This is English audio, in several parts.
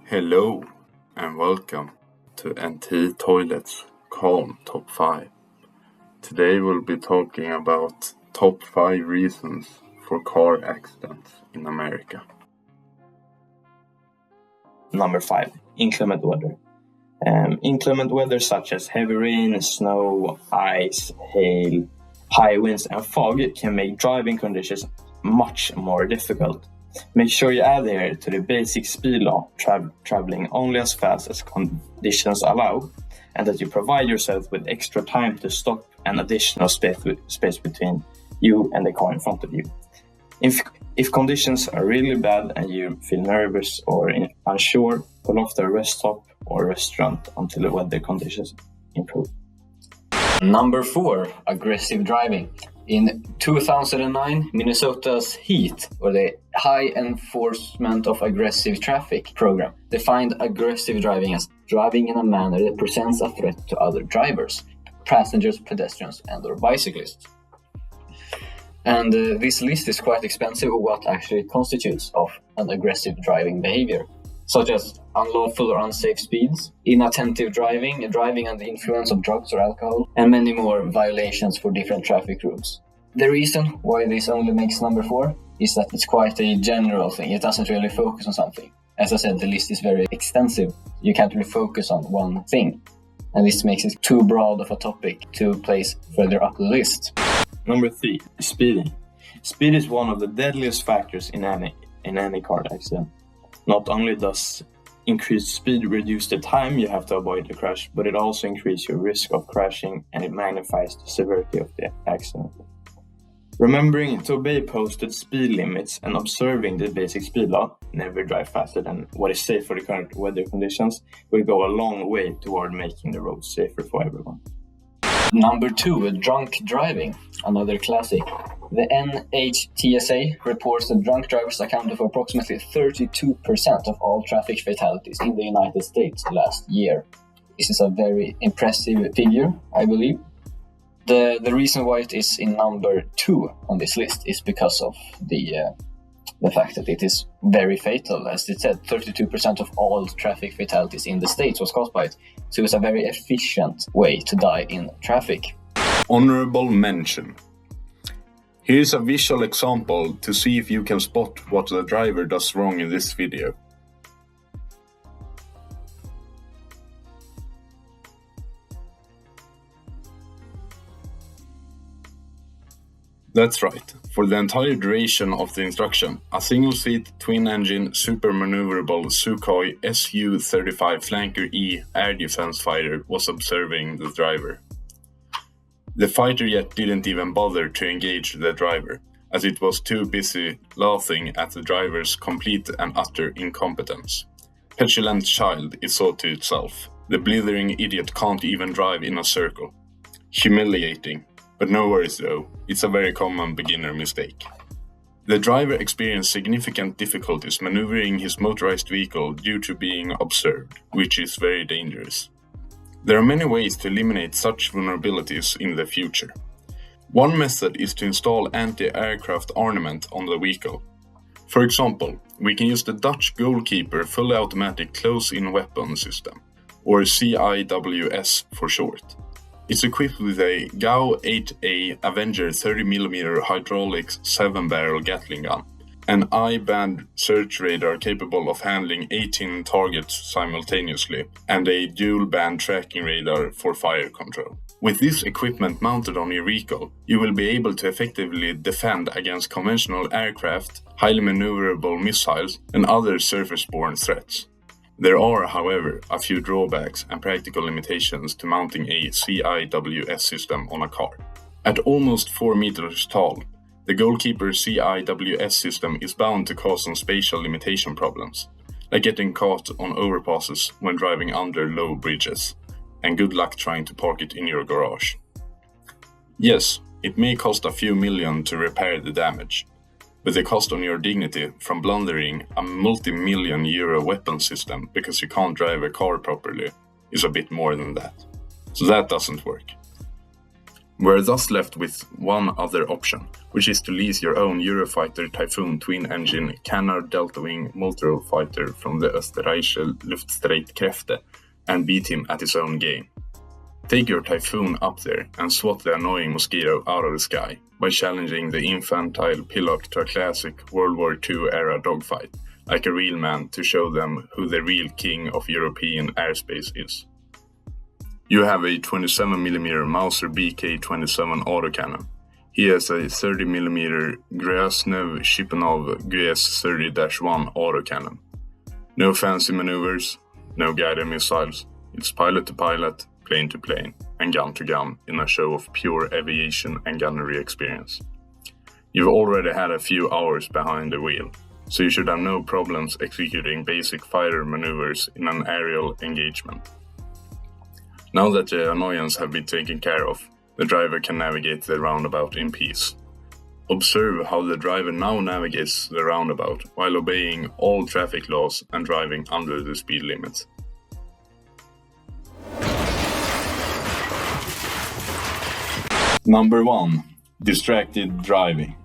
Hello and welcome to NT Toilets Calm Top 5. Today we'll be talking about top 5 reasons for car accidents in America. Number 5. Inclement weather. Inclement weather such as heavy rain, snow, ice, hail, high winds and fog can make driving conditions much more difficult. Make sure you adhere to the basic speed law, traveling only as fast as conditions allow, and that you provide yourself with extra time to stop and additional space between you and the car in front of you. If conditions are really bad and you feel nervous or unsure, pull off the rest stop or restaurant until the weather conditions improve. Number 4, aggressive driving. In 2009, Minnesota's HEAT, or the High Enforcement of Aggressive Traffic program, defined aggressive driving as driving in a manner that presents a threat to other drivers, passengers, pedestrians, and/or bicyclists. And this list is quite expensive of what actually constitutes of an aggressive driving behavior, such as unlawful or unsafe speeds, inattentive driving, driving under the influence of drugs or alcohol, and many more violations for different traffic rules. The reason why this only makes number 4 is that it's quite a general thing. It doesn't really focus on something. As I said, the list is very extensive. You can't really focus on one thing. And this makes it too broad of a topic to place further up the list. Number 3. Speeding. Speed is one of the deadliest factors in any car accident. Not only does increased speed reduce the time you have to avoid the crash, but it also increases your risk of crashing and it magnifies the severity of the accident. Remembering to obey posted speed limits and observing the basic speed law, never drive faster than what is safe for the current weather conditions, will go a long way toward making the roads safer for everyone. Number 2, drunk driving, another classic. The NHTSA reports that drunk drivers accounted for approximately 32% of all traffic fatalities in the United States last year. This is a very impressive figure, I believe. The reason why it is in number 2 on this list is because of the fact that it is very fatal. As it said, 32% of all traffic fatalities in the States was caused by it. So it's a very efficient way to die in traffic. Honorable mention. Here's a visual example to see if you can spot what the driver does wrong in this video. That's right. For the entire duration of the instruction, a single-seat, twin-engine, super-maneuverable Sukhoi Su-35 Flanker E air defense fighter was observing the driver. The fighter jet didn't even bother to engage the driver, as it was too busy laughing at the driver's complete and utter incompetence. Petulant child, it thought to itself. The blithering idiot can't even drive in a circle. Humiliating. But no worries though, it's a very common beginner mistake. The driver experienced significant difficulties maneuvering his motorized vehicle due to being observed, which is very dangerous. There are many ways to eliminate such vulnerabilities in the future. One method is to install anti-aircraft armament on the vehicle. For example, we can use the Dutch Goalkeeper fully automatic close-in weapon system, or CIWS for short. It's equipped with a GAU-8A Avenger 30mm hydraulic 7-barrel Gatling gun, an I-band search radar capable of handling 18 targets simultaneously, and a dual-band tracking radar for fire control. With this equipment mounted on your vehicle, you will be able to effectively defend against conventional aircraft, highly maneuverable missiles, and other surface-borne threats. There are, however, a few drawbacks and practical limitations to mounting a CIWS system on a car. At almost 4 meters tall, the Goalkeeper CIWS system is bound to cause some spatial limitation problems, like getting caught on overpasses when driving under low bridges, and good luck trying to park it in your garage. Yes, it may cost a few million to repair the damage, but the cost on your dignity from blundering a multi-million euro weapon system because you can't drive a car properly is a bit more than that. So that doesn't work. We're thus left with one other option, which is to lease your own Eurofighter Typhoon twin-engine Canard Delta-wing multi-role-fighter from the Österreichische Luftstreitkräfte and beat him at his own game. Take your Typhoon up there and swat the annoying mosquito out of the sky by challenging the infantile pilot to a classic World War II era dogfight, like a real man, to show them who the real king of European airspace is. You have a 27mm Mauser BK-27 autocannon. He has a 30mm Groznev Shipunov GS-30-1 autocannon. No fancy maneuvers, no guided missiles, it's pilot to pilot, plane to plane, and gun to gun in a show of pure aviation and gunnery experience. You've already had a few hours behind the wheel, so you should have no problems executing basic fighter maneuvers in an aerial engagement. Now that the annoyance have been taken care of, the driver can navigate the roundabout in peace. Observe how the driver now navigates the roundabout while obeying all traffic laws and driving under the speed limit. Number 1. Distracted driving.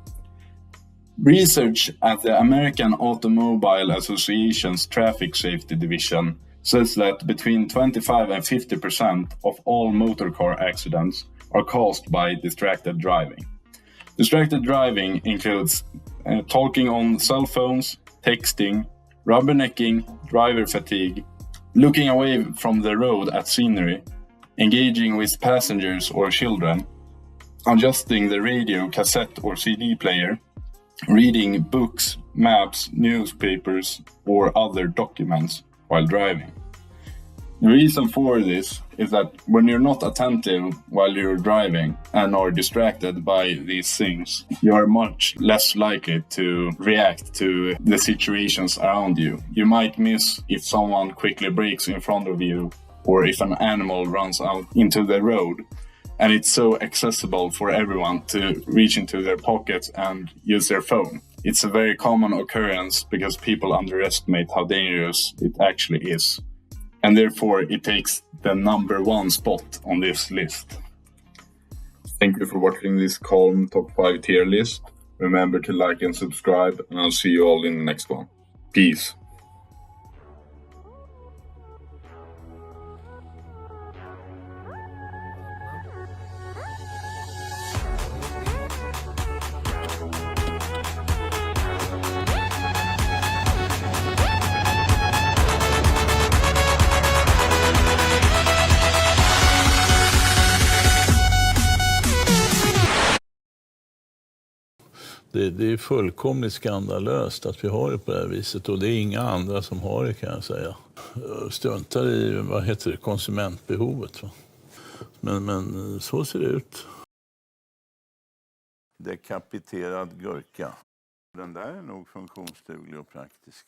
Research at the American Automobile Association's Traffic Safety Division says that between 25 and 50% of all motor car accidents are caused by distracted driving. Distracted driving includes talking on cell phones, texting, rubbernecking, driver fatigue, looking away from the road at scenery, engaging with passengers or children, adjusting the radio, cassette or CD player, reading books, maps, newspapers or other documents while driving. The reason for this is that when you're not attentive while you're driving and are distracted by these things, you are much less likely to react to the situations around you. You might miss if someone quickly brakes in front of you or if an animal runs out into the road. And it's so accessible for everyone to reach into their pockets and use their phone. It's a very common occurrence because people underestimate how dangerous it actually is. And therefore, it takes the number 1 spot on this list. Thank you for watching this Calm Top 5 tier list. Remember to like and subscribe, and I'll see you all in the next one. Peace. Det är fullkomligt skandalöst att vi har det på det här viset, och det är inga andra som har det, kan jag säga. Struntar i konsumentbehovet. Va? Men så ser det ut. Dekapiterad gurka. Den där är nog funktionsduglig och praktisk.